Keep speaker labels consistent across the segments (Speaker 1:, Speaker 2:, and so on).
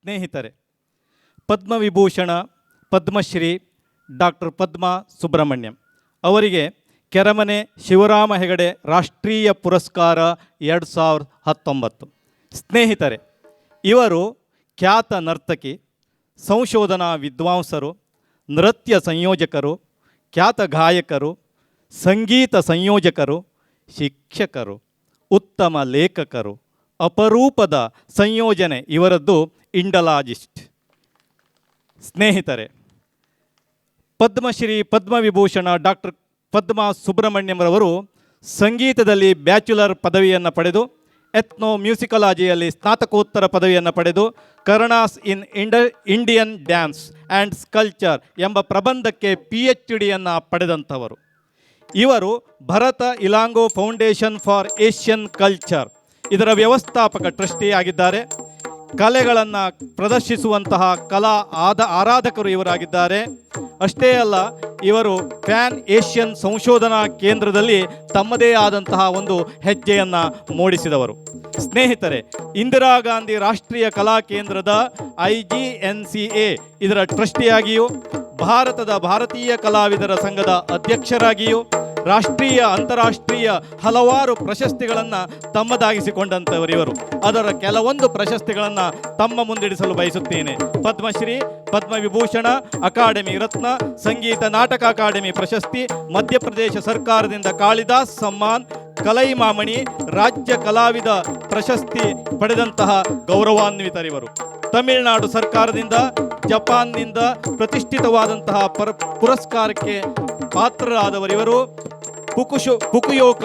Speaker 1: ಸ್ನೇಹಿತರೆ, ಪದ್ಮವಿಭೂಷಣ ಪದ್ಮಶ್ರೀ ಡಾಕ್ಟರ್ ಪದ್ಮಾ ಸುಬ್ರಹ್ಮಣ್ಯಂ ಅವರಿಗೆ ಕೆರಮನೆ ಶಿವರಾಮ ಹೆಗಡೆ ರಾಷ್ಟ್ರೀಯ ಪುರಸ್ಕಾರ 2019. ಸ್ನೇಹಿತರೆ, ಇವರು ಖ್ಯಾತ ನರ್ತಕಿ, ಸಂಶೋಧನಾ ವಿದ್ವಾಂಸರು, ನೃತ್ಯ ಸಂಯೋಜಕರು, ಖ್ಯಾತ ಗಾಯಕರು, ಸಂಗೀತ ಸಂಯೋಜಕರು, ಶಿಕ್ಷಕರು, ಉತ್ತಮ ಲೇಖಕರು, ಅಪರೂಪದ ಸಂಯೋಜನೆ ಇವರದ್ದು ಇಂಡಲಾಜಿಸ್ಟ್. ಸ್ನೇಹಿತರೆ, ಪದ್ಮಶ್ರೀ ಪದ್ಮವಿಭೂಷಣ ಡಾಕ್ಟರ್ ಪದ್ಮಾ ಸುಬ್ರಹ್ಮಣ್ಯಂರವರು ಸಂಗೀತದಲ್ಲಿ ಬ್ಯಾಚುಲರ್ ಪದವಿಯನ್ನು ಪಡೆದು, ಎತ್ನೋ ಮ್ಯೂಸಿಕಲಾಜಿಯಲ್ಲಿ ಸ್ನಾತಕೋತ್ತರ ಪದವಿಯನ್ನು ಪಡೆದು, Karanas in Indian dance and sculpture ಎಂಬ ಪ್ರಬಂಧಕ್ಕೆ PhD ಪಡೆದಂಥವರು. ಇವರು Bharata Ilango foundation for Asian culture ಇದರ ವ್ಯವಸ್ಥಾಪಕ ಟ್ರಸ್ಟಿ ಆಗಿದ್ದಾರೆ. ಕಲೆಗಳನ್ನು ಪ್ರದರ್ಶಿಸುವಂತಹ ಕಲಾ ಆರಾಧಕರು ಇವರಾಗಿದ್ದಾರೆ. ಅಷ್ಟೇ ಅಲ್ಲ, ಇವರು ಪ್ಯಾನ್ ಏಷ್ಯನ್ ಸಂಶೋಧನಾ ಕೇಂದ್ರದಲ್ಲಿ ತಮ್ಮದೇ ಆದಂತಹ ಒಂದು ಹೆಜ್ಜೆಯನ್ನು ಮೂಡಿಸಿದವರು. ಸ್ನೇಹಿತರೆ, ಇಂದಿರಾ ಗಾಂಧಿ ರಾಷ್ಟ್ರೀಯ ಕಲಾ ಕೇಂದ್ರದ IGNCA ಇದರ ಟ್ರಸ್ಟಿಯಾಗಿಯೂ, ಭಾರತದ ಭಾರತೀಯ ಕಲಾವಿದರ ಸಂಘದ ಅಧ್ಯಕ್ಷರಾಗಿಯೂ, ರಾಷ್ಟ್ರೀಯ ಅಂತಾರಾಷ್ಟ್ರೀಯ ಹಲವಾರು ಪ್ರಶಸ್ತಿಗಳನ್ನು ತಮ್ಮದಾಗಿಸಿಕೊಂಡಂಥವರು ಇವರು. ಅದರ ಕೆಲವೊಂದು ಪ್ರಶಸ್ತಿಗಳನ್ನು ತಮ್ಮ ಮುಂದಿಡಿಸಲು ಬಯಸುತ್ತೇನೆ. ಪದ್ಮಶ್ರೀ, ಪದ್ಮವಿಭೂಷಣ, ಅಕಾಡೆಮಿ ರತ್ನ, ಸಂಗೀತ ನಾಟಕ ಅಕಾಡೆಮಿ ಪ್ರಶಸ್ತಿ, ಮಧ್ಯಪ್ರದೇಶ ಸರ್ಕಾರದಿಂದ ಕಾಳಿದಾಸ್ ಸಮ್ಮಾನ್, ಕಲೈಮಾಮಣಿ, ರಾಜ್ಯ ಕಲಾವಿದ ಪ್ರಶಸ್ತಿ ಪಡೆದಂತಹ ಗೌರವಾನ್ವಿತರಿವರು. ತಮಿಳುನಾಡು ಸರ್ಕಾರದಿಂದ, ಜಪಾನ್ನಿಂದ ಪ್ರತಿಷ್ಠಿತವಾದಂತಹ ಪುರಸ್ಕಾರಕ್ಕೆ ಪಾತ್ರರಾದವರಿವರು. ಫುಕುಯೋಕ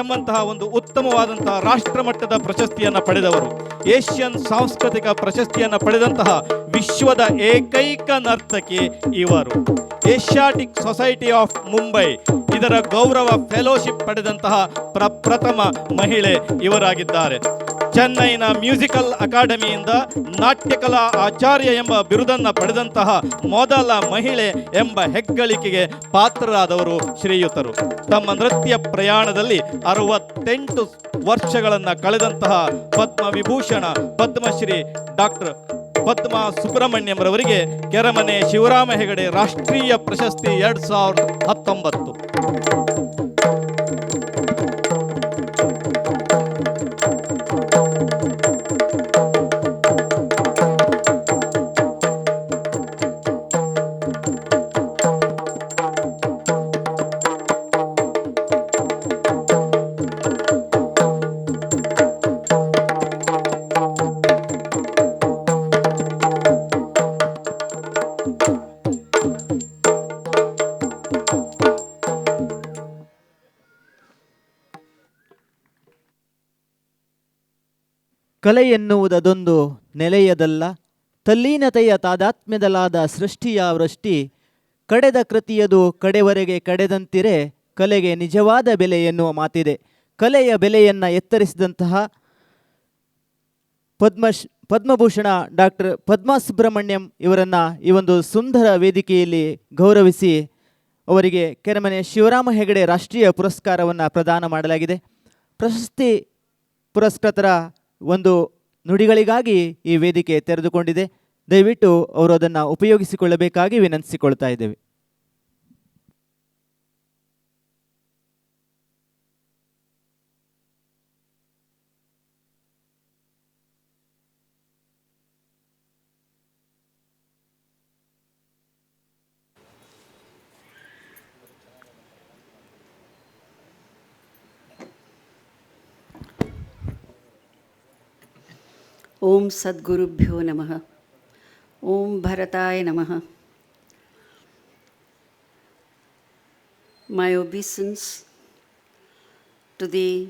Speaker 1: ಎಂಬಂತಹ ಒಂದು ಉತ್ತಮವಾದಂತಹ ರಾಷ್ಟ್ರಮಟ್ಟದ ಪ್ರಶಸ್ತಿಯನ್ನು ಪಡೆದವರು. ಏಷ್ಯನ್ ಸಾಂಸ್ಕೃತಿಕ ಪ್ರಶಸ್ತಿಯನ್ನು ಪಡೆದಂತಹ ವಿಶ್ವದ ಏಕೈಕ ನರ್ತಕಿ ಇವರು. ಏಷ್ಯಾಟಿಕ್ ಸೊಸೈಟಿ ಆಫ್ ಮುಂಬೈ ಇದರ ಗೌರವ ಫೆಲೋಶಿಪ್ ಪಡೆದಂತಹ ಪ್ರಥಮ ಮಹಿಳೆ ಇವರಾಗಿದ್ದಾರೆ. ಚೆನ್ನೈನ ಮ್ಯೂಸಿಕಲ್ ಅಕಾಡೆಮಿಯಿಂದ ನಾಟ್ಯಕಲಾ ಆಚಾರ್ಯ ಎಂಬ ಬಿರುದನ್ನು ಪಡೆದಂತಹ ಮೊದಲ ಮಹಿಳೆ ಎಂಬ ಹೆಗ್ಗಳಿಕೆಗೆ ಪಾತ್ರರಾದವರು ಶ್ರೀಯುತರು. ತಮ್ಮ ನೃತ್ಯ ಪ್ರಯಾಣದಲ್ಲಿ 68 ವರ್ಷಗಳನ್ನು ಕಳೆದಂತಹ ಪದ್ಮವಿಭೂಷಣ ಪದ್ಮಶ್ರೀ ಡಾಕ್ಟರ್ ಪದ್ಮಾ ಸುಬ್ರಹ್ಮಣ್ಯಂರವರಿಗೆ ಕೆರಮನೆ ಶಿವರಾಮ ಹೆಗಡೆ ರಾಷ್ಟ್ರೀಯ ಪ್ರಶಸ್ತಿ 2019.
Speaker 2: ಕಲೆ ಎನ್ನುವುದೊಂದು ನೆಲೆಯದಲ್ಲ, ತಲ್ಲೀನತೆಯ ತಾದಾತ್ಮ್ಯದಲ್ಲಾದ ಸೃಷ್ಟಿಯ ವೃಷ್ಟಿ. ಕಡೆದ ಕೃತಿಯದು ಕಡೆವರೆಗೆ ಕಡೆದಂತಿರೆ ಕಲೆಗೆ ನಿಜವಾದ ಬೆಲೆ ಎನ್ನುವ ಮಾತಿದೆ. ಕಲೆಯ ಬೆಲೆಯನ್ನು ಎತ್ತರಿಸಿದಂತಹ ಪದ್ಮಭೂಷಣ ಡಾಕ್ಟರ್ ಪದ್ಮಾ ಸುಬ್ರಹ್ಮಣ್ಯಂ ಇವರನ್ನು ಈ ಒಂದು ಸುಂದರ ವೇದಿಕೆಯಲ್ಲಿ ಗೌರವಿಸಿ ಅವರಿಗೆ ಕೆರಮನೆ ಶಿವರಾಮ ಹೆಗಡೆ ರಾಷ್ಟ್ರೀಯ ಪುರಸ್ಕಾರವನ್ನು ಪ್ರದಾನ ಮಾಡಲಾಗಿದೆ. ಪ್ರಶಸ್ತಿ ಪುರಸ್ಕೃತರ ಒಂದು ನುಡಿಗಳಿಗಾಗಿ ಈ ವೇದಿಕೆ ತೆರೆದುಕೊಂಡಿದೆ. ದಯವಿಟ್ಟು ಅವರು ಅದನ್ನು ಉಪಯೋಗಿಸಿಕೊಳ್ಳಬೇಕಾಗಿ ವಿನಂತಿಸಿಕೊಳ್ತಾ ಇದ್ದೇವೆ.
Speaker 3: ಓಂ ಸದ್ಗುರುಭ್ಯೋ ನಮಃ. ಓಂ ಭರತಾಯ ನಮಃ. My obeisance to the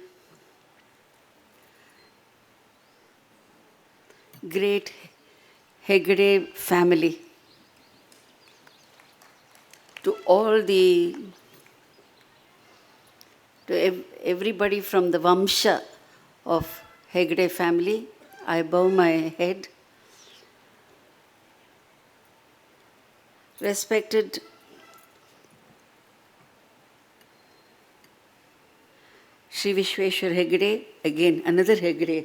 Speaker 3: great Hegde family, to everybody from the Vamsha of Hegde family. I bow my head. Respected Shri Vishweshwar Hegde, again another Hegde,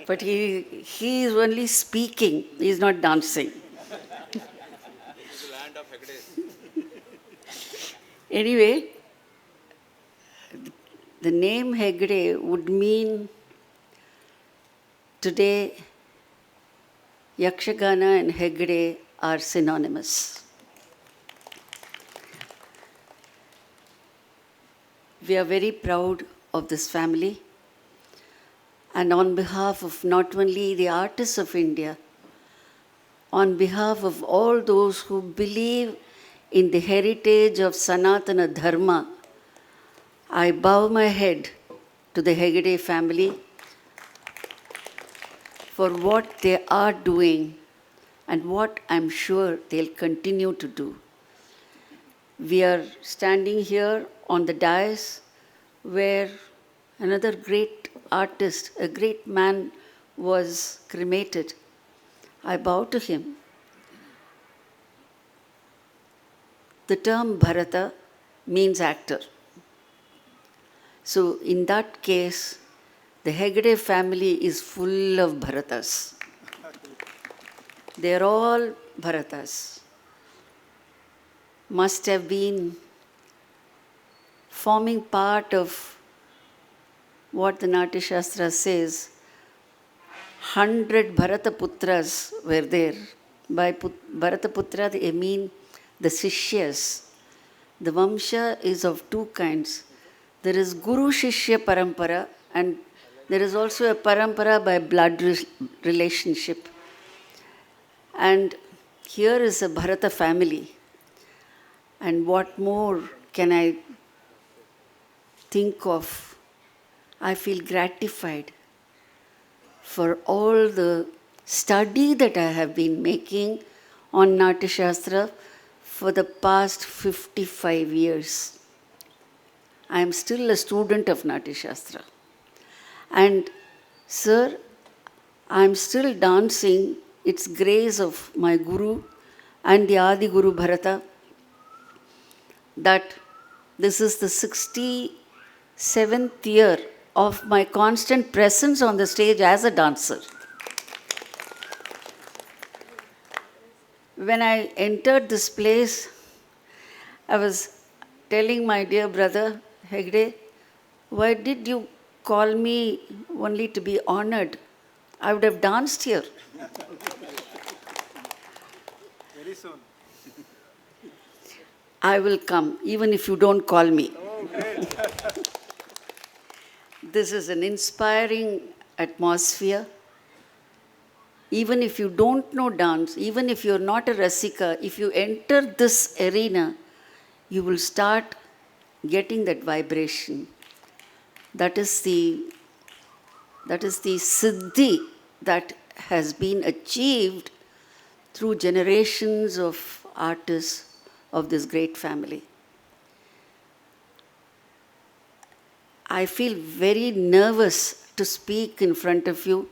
Speaker 3: but he is only speaking, he is not dancing. Anyway, the name Hegde would mean today Yakshagana and Hegde are synonymous. We are very proud of this family, and on behalf of not only the artists of India, on behalf of all those who believe in the heritage of Sanatana Dharma, I bow my head to the Hegde family for what they are doing and what I'm sure they'll continue to do. We are standing here on the dais where another great artist, a great man, was cremated. I bow to him. The term Bharata means actor. So in that case, the Hegde family is full of Bharatas. They're all Bharatas. Must have been forming part of what the Natyashastra says. 100 Bharata Putras were there. By Bharata Putra, they mean the Sishyas. The Vamsha is of two kinds. There is Guru Shishya Parampara, and there is also a Parampara by blood relationship. And here is a Bharata family. And what more can I think of? I feel gratified for all the study that I have been making on Natyashastra for the past 55 years. I am still a student of Natyashastra. And sir, I am still dancing its grace of my Guru and the Adi Guru Bharata, that this is the 67th year of my constant presence on the stage as a dancer. When I entered this place, I was telling my dear brother, Hegde, why did you call me only to be honored? I would have danced here.
Speaker 1: Very soon.
Speaker 3: I will come, even if you don't call me.
Speaker 1: Oh, great.
Speaker 3: This is an inspiring atmosphere. Even if you don't know dance, even if you're not a Rasika, if you enter this arena, you will start getting that vibration. That is the siddhi that has been achieved through generations of artists of this great family. I feel very nervous to speak in front of you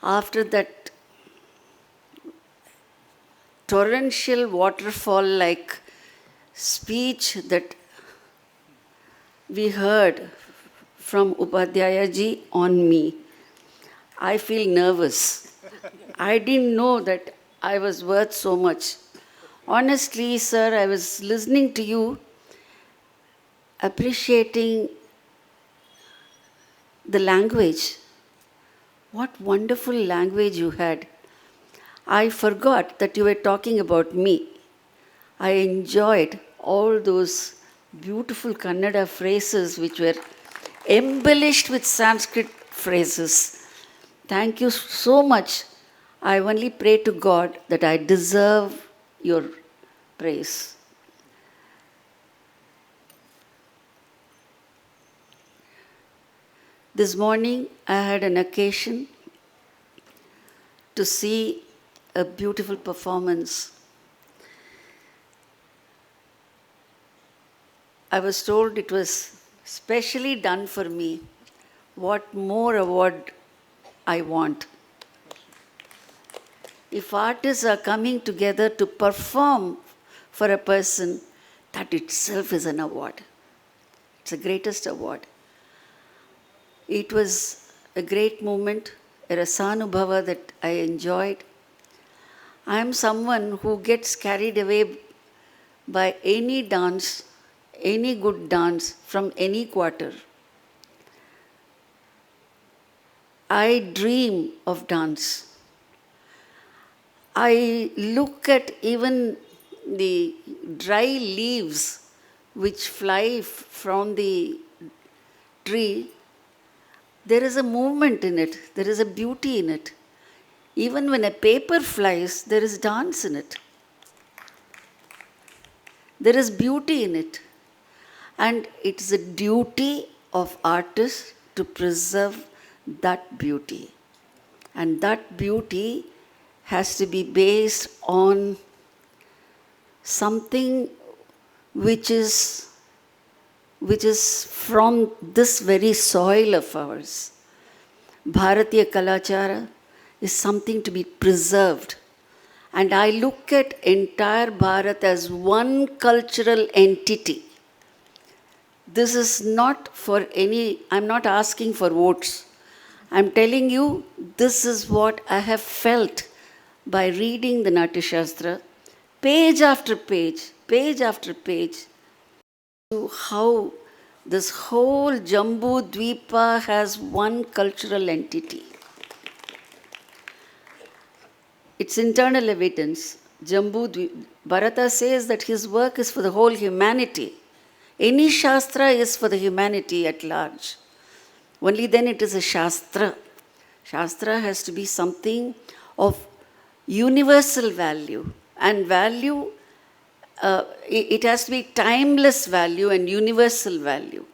Speaker 3: after that torrential waterfall-like speech that we heard from Upadhyaya ji on me. I feel nervous. I didn't know that I was worth so much. Honestly, sir, I was listening to you, appreciating the language. What wonderful language you had. I forgot that you were talking about me. I enjoyed all those beautiful Kannada phrases which were embellished with Sanskrit phrases. Thank you so much. I only pray to God that I deserve your praise. This morning I had an occasion to see a beautiful performance. I was told it was specially done for me. What more award I want? If artists are coming together to perform for a person, that itself is an award. It's the greatest award. It was a great moment, a rasanubhava that I enjoyed. I am someone who gets carried away by any dance, any good dance from any quarter. I dream of dance. I look at even the dry leaves which fly from the tree. There is a movement in it, there is a beauty in it. Even when a paper flies, there is dance in it. There is beauty in it. And it is a duty of artists to preserve that beauty. And that beauty has to be based on something which is from this very soil of ours. Bharatiya Kalachara is something to be preserved. And I look at entire Bharat as one cultural entity. This is not for any, I'm not asking for votes. I'm telling you, this is what I have felt by reading the Natyashastra, page after page after page, to how this whole Jambhu Dvipa has one cultural entity. It's internal evidence. Bharata says that his work is for the whole humanity. Any Shastra is for the humanity at large. Only then it is a Shastra. Shastra has to be something of universal value. And value, it has to be timeless value and universal value.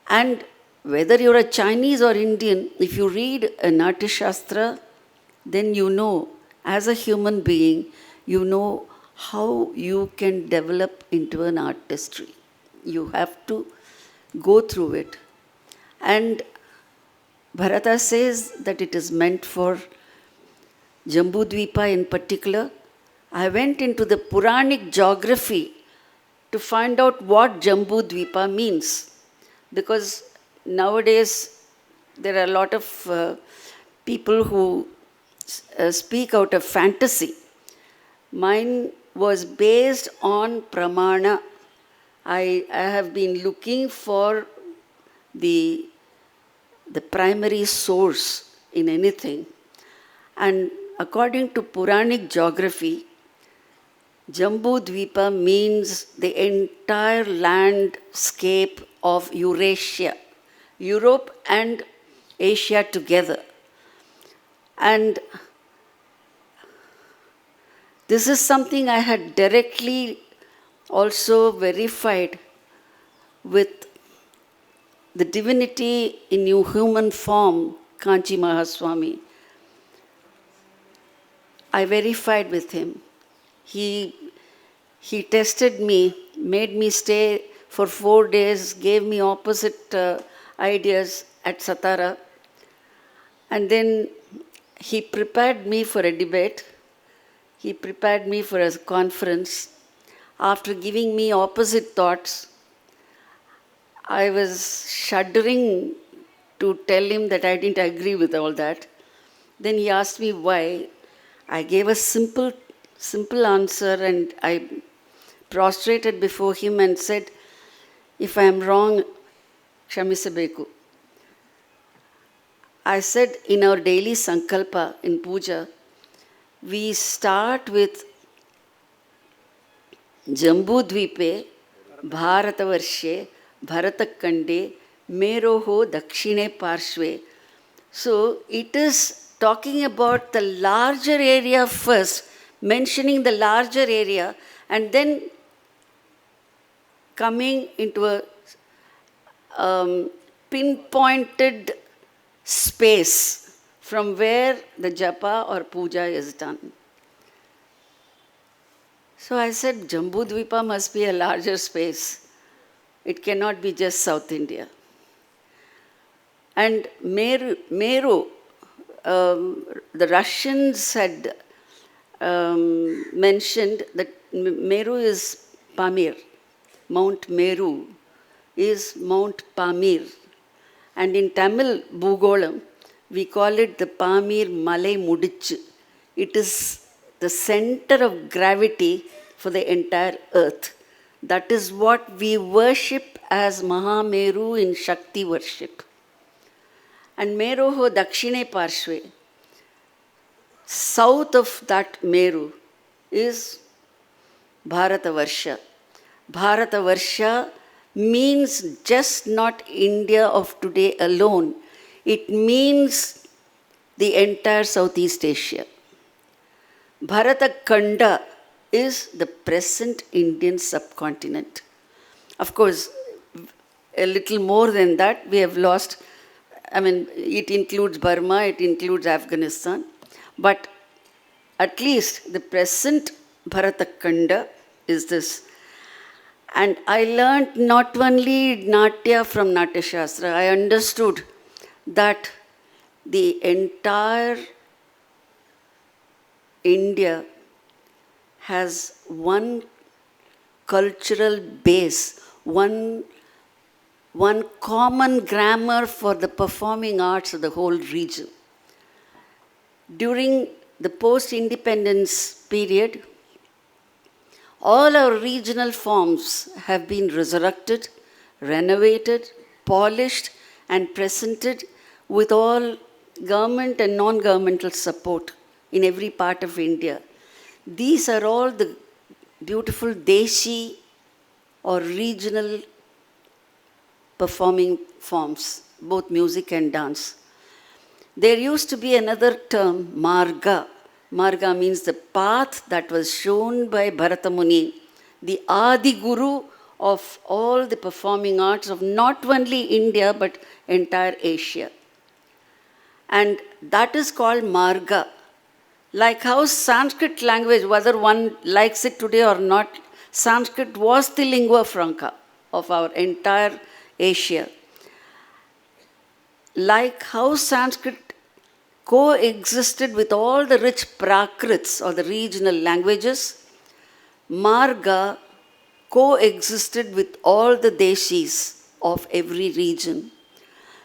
Speaker 3: And whether you're a Chinese or Indian, if you read a Natya Shastra, then you know, as a human being, you know how you can develop into an artistry. You have to go through it. And Bharata says that it is meant for Jambhu Dvipa in particular. I went into the Puranic geography to find out what Jambhu Dvipa means. Because nowadays there are a lot of people who speak out of fantasy. Mine was based on Pramana. I have been looking for the primary source in anything. And according to Puranic geography, Jambhu Dvipa means the entire landscape of Eurasia, Europe and Asia together. And this is something I had directly also verified with the divinity in human form, Kanchi Mahaswami. I verified with him. He tested me, made me stay for 4 days, gave me opposite ideas at Satara. And then he prepared me for a debate. He prepared me for a conference. After giving me opposite thoughts, I was shuddering to tell him that I didn't agree with all that. Then he asked me why. I gave a simple answer, and I prostrated before him and said, if I am wrong, ksamisabeku. I said in our daily sankalpa in puja, we start with Jambhu Dvipe, Bharatavarshe, Bharatakande, Meroho Dakshine Parshve. So it is talking about the larger area first, mentioning the larger area, and then coming into a pinpointed space from where the japa or puja is done. So I said, Jambhu Dvipa must be a larger space. It cannot be just South India. And Meru, the Russians had mentioned that Meru is Pamir. Mount Meru is Mount Pamir. And in Tamil Bhugolam, we call it the Pamir Malai Mudichu. It is the center of gravity for the entire earth. That is what we worship as Mahameru in Shakti worship. And Meroho Dakshine Parshve, south of that Meru, is Bharatavarsha. Bharatavarsha means just not India of today alone. It means the entire Southeast Asia. Bharata Khanda is the present Indian subcontinent. Of course, a little more than that, we have lost. It includes Burma, it includes Afghanistan, but at least the present Bharata Khanda is this. And I learned not only Natya from Natya Shastra, I understood that the entire India has one cultural base, one common grammar for the performing arts of the whole region. During the post-independence period, all our regional forms have been resurrected, renovated, polished, and presented with all government and non-governmental support in every part of India. These are all the beautiful Deshi or regional performing forms, both music and dance. There used to be another term, Marga. Marga means the path that was shown by Bharata Muni, the Adi Guru of all the performing arts of not only India but entire Asia. And that is called Marga. Like how Sanskrit language, whether one likes it today or not, Sanskrit was the lingua franca of our entire Asia. Like how Sanskrit coexisted with all the rich Prakrits or the regional languages, Marga coexisted with all the Deshis of every region.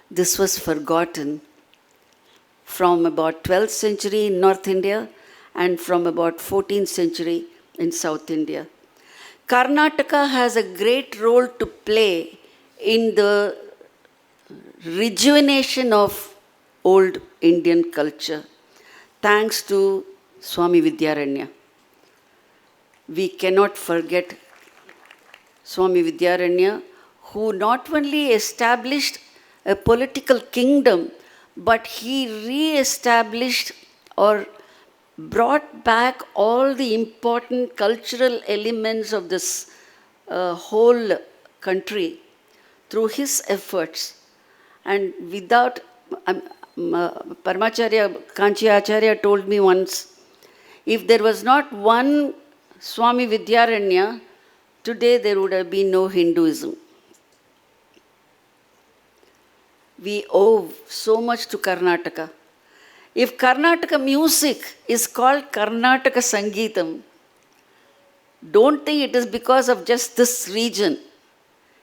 Speaker 3: This was forgotten from about 12th century in North India and from about 14th century in South India. Karnataka has a great role to play in the rejuvenation of old Indian culture, thanks to Swami Vidyaranya. We cannot forget Swami Vidyaranya, who not only established a political kingdom, but he re-established or brought back all the important cultural elements of this whole country through his efforts. And without, Paramacharya Kanchi Acharya told me once, if there was not one Swami Vidyaranya, today there would have been no Hinduism. We owe so much to Karnataka. If Karnataka music is called Karnataka Sangeetam, don't think it is because of just this region.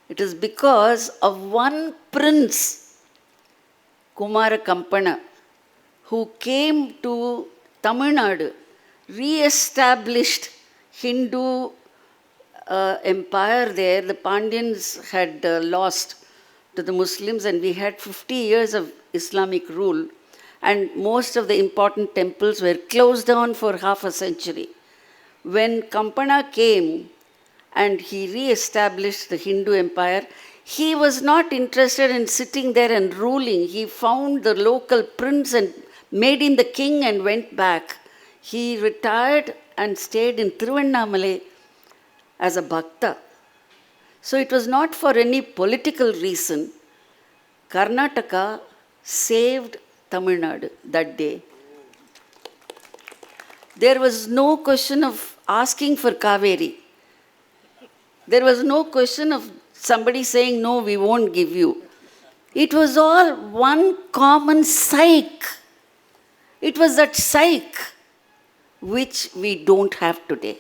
Speaker 3: It is because of one prince, Kumara Kampana, who came to Tamil Nadu, re-established Hindu empire there. The Pandyans had lost to the Muslims, and we had 50 years of Islamic rule, and most of the important temples were closed down for half a century. When Kampana came and he re-established the Hindu empire, he was not interested in sitting there and ruling. He found the local prince and made him the king and went back. He retired and stayed in Tiruvannamalai as a bhakta. So it was not for any political reason. Karnataka saved Tamil Nadu that day. There was no question of asking for Kaveri. There was no question of somebody saying, no, we won't give you. It was all one common psyche. It was that psyche which we don't have today.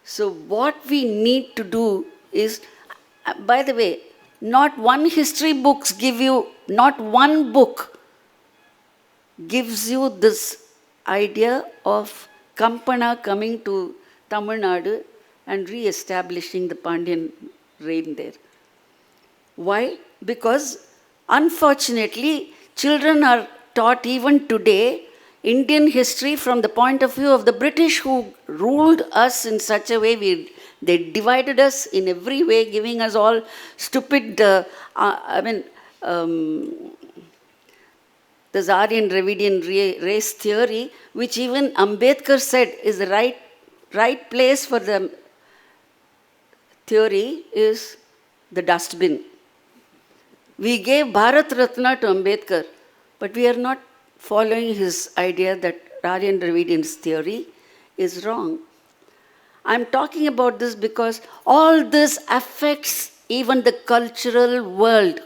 Speaker 3: So what we need to do is, by the way, Not one history books give you, not one book gives you this idea of Kampana coming to Tamil Nadu and re-establishing the Pandyan reign there. Why? Because unfortunately, children are taught even today Indian history from the point of view of the British who ruled us in such a way. They divided us in every way, giving us all stupid, this Aryan Dravidian race theory, which even Ambedkar said is the right place for the theory is the dustbin. We gave Bharat Ratna to Ambedkar, but we are not following his idea that Aryan Dravidian's theory is wrong. I'm talking about this because all this affects even the cultural world.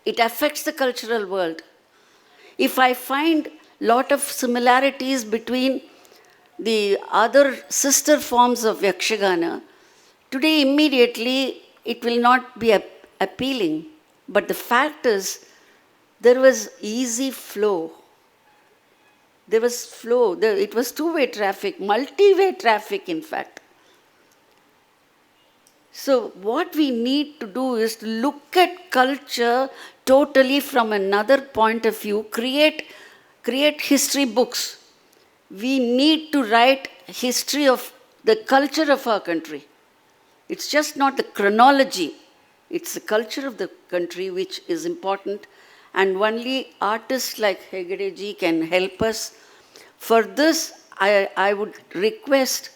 Speaker 3: It affects the cultural world. If I find lot of similarities between the other sister forms of Yakshagana, today immediately it will not be appealing. But the fact is, there was easy flow. There was flow. It was two-way traffic, multi-way traffic, in fact. So what we need to do is to look at culture totally from another point of view, create history books. We need to write history of the culture of our country. It's just not the chronology. It's the culture of the country which is important. And only artists like Hegde ji can help us. For this, I would request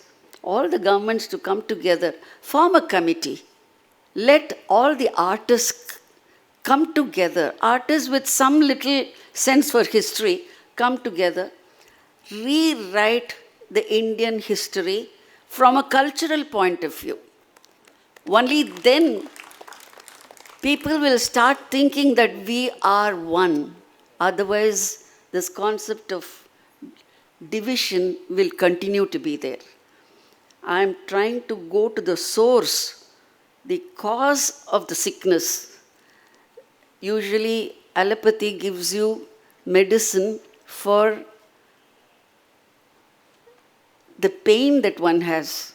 Speaker 3: all the governments to come together, form a committee. Let all the artists come together, artists with some little sense for history, come together, rewrite the Indian history from a cultural point of view. Only then people will start thinking that we are one. Otherwise, this concept of division will continue to be there. I am trying to go to the source, the cause of the sickness. Usually, allopathy gives you medicine for the pain that one has.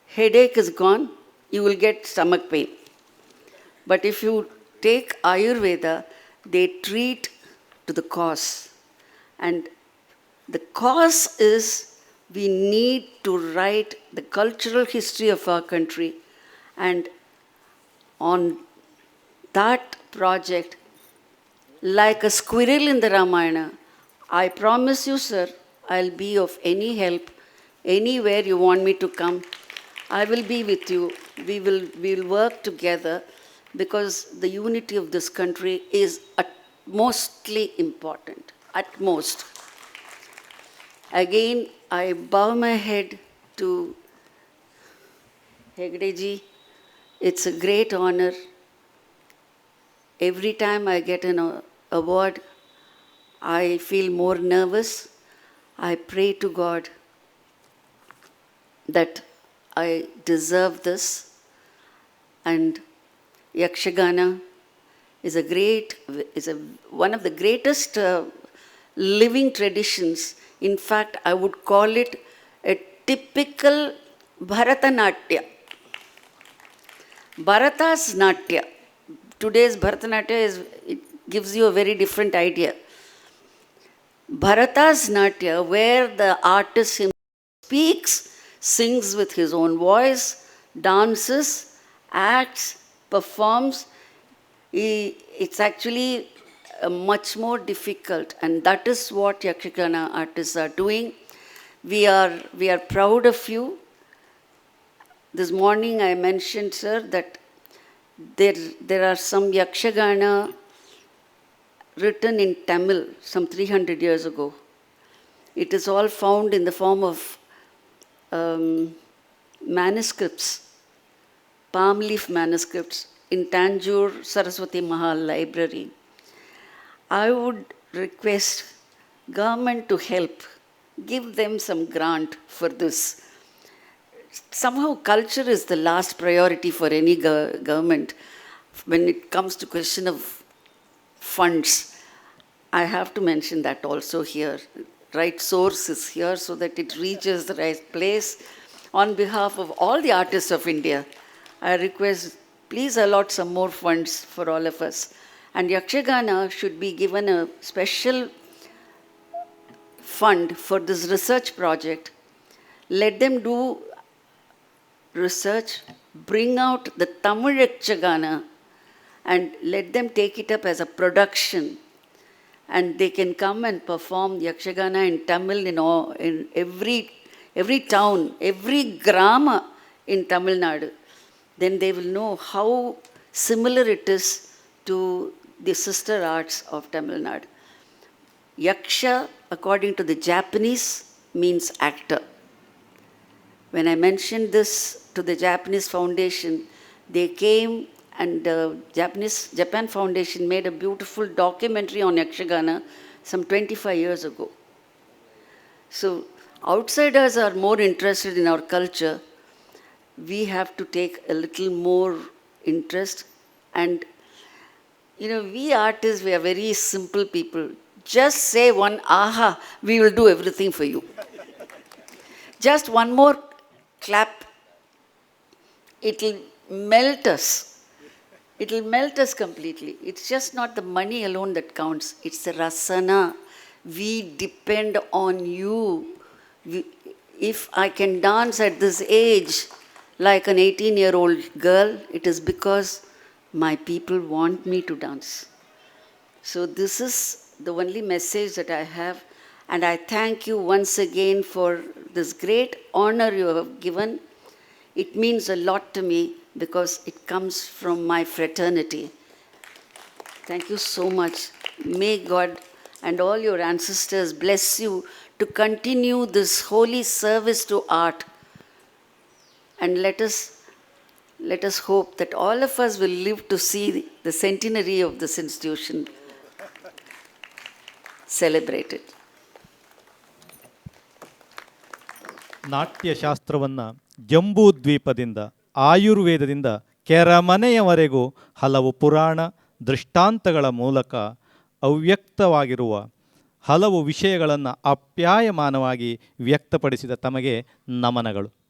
Speaker 3: Headache is gone, you will get stomach pain. But if you take Ayurveda, they treat to the cause. And the cause is we need to write the cultural history of our country. And on that project, like a squirrel in the Ramayana, I promise you, sir, I'll be of any help. Anywhere you want me to come, I will be with you. We'll work together because the unity of this country is mostly important, at most. Again, I bow my head to Hegde ji. It's a great honor. Every time I get an award, I feel more nervous. I pray to God that I deserve this. And Yakshagana is one of the greatest living traditions. In fact, I would call it a typical Bharatanatyam. Bharata's Natya. Today's Bharatanatyam it gives you a very different idea. Bharata's Natya, where the artist himself speaks, sings with his own voice, dances, acts, performs, it's actually much more difficult, and that is what Yakshagana artists are doing. We are proud of you. This morning I mentioned, sir, that there are some Yakshagana written in Tamil some 300 years ago. It is all found in the form of manuscripts, palm leaf manuscripts in Tanjore Saraswati Mahal Library. I would request government to help, give them some grant for this. somehow culture is the last priority for any government when it comes to question of funds. I have to mention that also here. Right source is here so that it reaches the right place. On behalf of all the artists of India, I request, please allot some more funds for all of us. And Yakshagana should be given a special fund for this research project. Let them do research, bring out the Tamil Yakshagana, and let them take it up as a production. And they can come and perform Yakshagana in Tamil in every town, every grama in Tamil Nadu. Then they will know how similar it is to the sister arts of Tamil Nadu. Yaksha, according to the Japanese, means actor. When I mentioned this to the Japanese Foundation, they came and the Japan Foundation made a beautiful documentary on Yakshagana some 25 years ago. So outsiders are more interested in our culture. We have to take a little more interest. And, we artists, we are very simple people. Just say one aha, we will do everything for you. Just one more clap, it will melt us. It will melt us completely. It's just not the money alone that counts. It's the rasana. We depend on you. If I can dance at this age like an 18-year-old girl, it is because my people want me to dance. So this is the only message that I have. And I thank you once again for this great honor you have given. It means a lot to me because it comes from my fraternity. Thank you so much. May God and all your ancestors bless you to continue this holy service to art. And let us hope that all of us will live to see the centenary of this institution celebrated.
Speaker 4: ನಾಟ್ಯಶಾಸ್ತ್ರವನ್ನು ಜಂಬೂ ದ್ವೀಪದಿಂದ ಆಯುರ್ವೇದದಿಂದ ಕೆರಮನೆಯವರೆಗೂ ಹಲವು ಪುರಾಣ ದೃಷ್ಟಾಂತಗಳ ಮೂಲಕ ಅವ್ಯಕ್ತವಾಗಿರುವ ಹಲವು ವಿಷಯಗಳನ್ನು ಆಪ್ಯಾಯಮಾನವಾಗಿ ವ್ಯಕ್ತಪಡಿಸಿದ ತಮಗೆ ನಮನಗಳು.